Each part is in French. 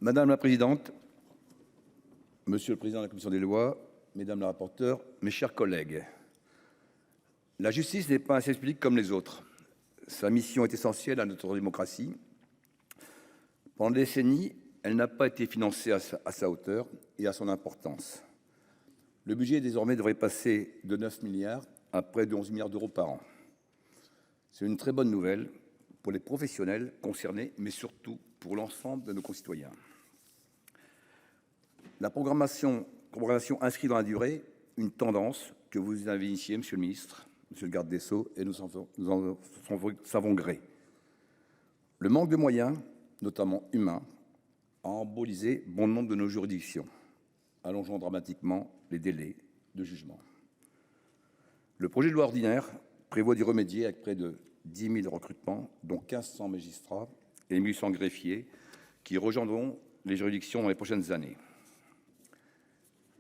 Madame la présidente, monsieur le président de la commission des lois, mesdames les rapporteurs, mes chers collègues, la justice n'est pas un service public comme les autres. Sa mission est essentielle à notre démocratie. Pendant des décennies, elle n'a pas été financée à sa hauteur et à son importance. Le budget désormais devrait passer de 9 milliards à près de 11 milliards d'euros par an. C'est une très bonne nouvelle pour les professionnels concernés, mais surtout pour l'ensemble de nos concitoyens. La programmation inscrit dans la durée une tendance que vous avez initiée, monsieur le ministre, monsieur le garde des Sceaux, et nous en savons gré. Le manque de moyens, notamment humains, a embolisé bon nombre de nos juridictions, allongeant dramatiquement les délais de jugement. Le projet de loi ordinaire prévoit d'y remédier avec près de 10 000 recrutements, dont 1 500 magistrats et 1 800 greffiers, qui rejoindront les juridictions dans les prochaines années.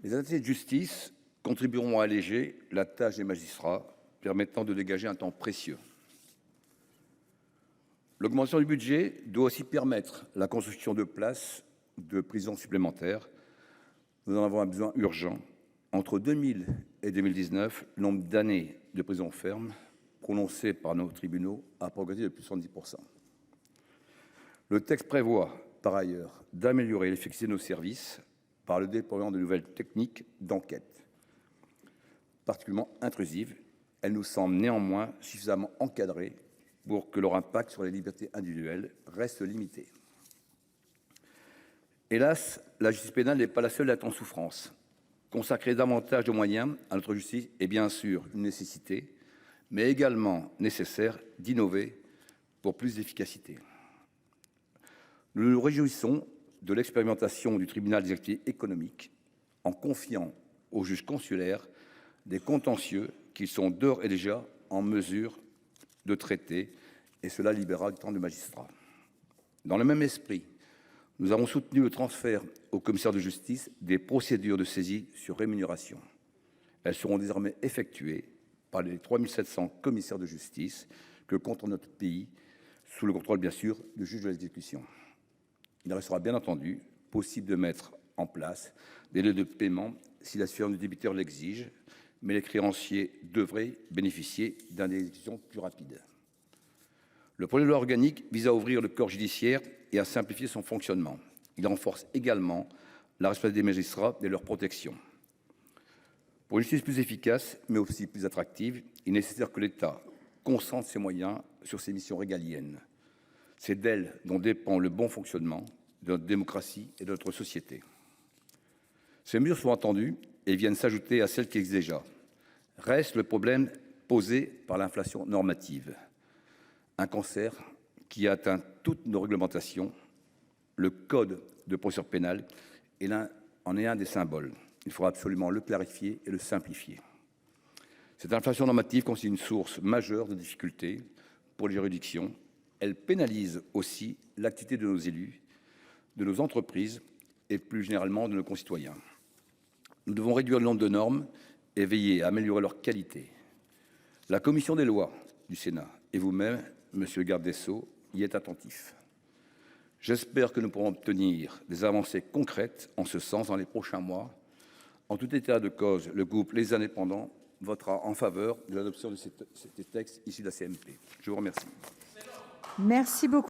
Les attachés de justice contribueront à alléger la tâche des magistrats, permettant de dégager un temps précieux. L'augmentation du budget doit aussi permettre la construction de places de prison supplémentaires. Nous en avons un besoin urgent. Entre 2000 et 2019, le nombre d'années de prison ferme prononcées par nos tribunaux a progressé de plus de 70%. Le texte prévoit par ailleurs d'améliorer l'efficacité de nos services par le déploiement de nouvelles techniques d'enquête. Particulièrement intrusives, elles nous semblent néanmoins suffisamment encadrées pour que leur impact sur les libertés individuelles reste limité. Hélas, la justice pénale n'est pas la seule à être en souffrance. Consacrer davantage de moyens à notre justice est bien sûr une nécessité, mais également nécessaire d'innover pour plus d'efficacité. Nous nous réjouissons de l'expérimentation du tribunal des activités économiques en confiant aux juges consulaires des contentieux qu'ils sont d'ores et déjà en mesure de traiter, et cela libérera du temps de magistrats. Dans le même esprit, nous avons soutenu le transfert au commissaire de justice des procédures de saisie sur rémunération. Elles seront désormais effectuées par les 3 700 commissaires de justice que compte notre pays, sous le contrôle bien sûr du juge de l'exécution. Il restera bien entendu possible de mettre en place des délais de paiement si la situation du débiteur l'exige, mais les créanciers devraient bénéficier d'un délai d'exécution plus rapide. Le projet de loi organique vise à ouvrir le corps judiciaire et à simplifier son fonctionnement. Il renforce également la responsabilité des magistrats et leur protection. Pour une justice plus efficace, mais aussi plus attractive, il est nécessaire que l'État concentre ses moyens sur ses missions régaliennes. C'est d'elles dont dépend le bon fonctionnement de notre démocratie et de notre société. Ces mesures sont attendues et viennent s'ajouter à celles qui existent déjà. Reste le problème posé par l'inflation normative, un cancer qui a atteint toutes nos réglementations. Le code de procédure pénale en est un des symboles. Il faudra absolument le clarifier et le simplifier. Cette inflation normative constitue une source majeure de difficultés pour les juridictions. Elle pénalise aussi l'activité de nos élus, de nos entreprises et plus généralement de nos concitoyens. Nous devons réduire le nombre de normes et veiller à améliorer leur qualité. La commission des lois du Sénat et vous-même, monsieur le garde des Sceaux, y êtes attentifs. J'espère que nous pourrons obtenir des avancées concrètes en ce sens dans les prochains mois. En tout état de cause, le groupe Les Indépendants votera en faveur de l'adoption de ces textes issus de la CMP. Je vous remercie. Merci beaucoup.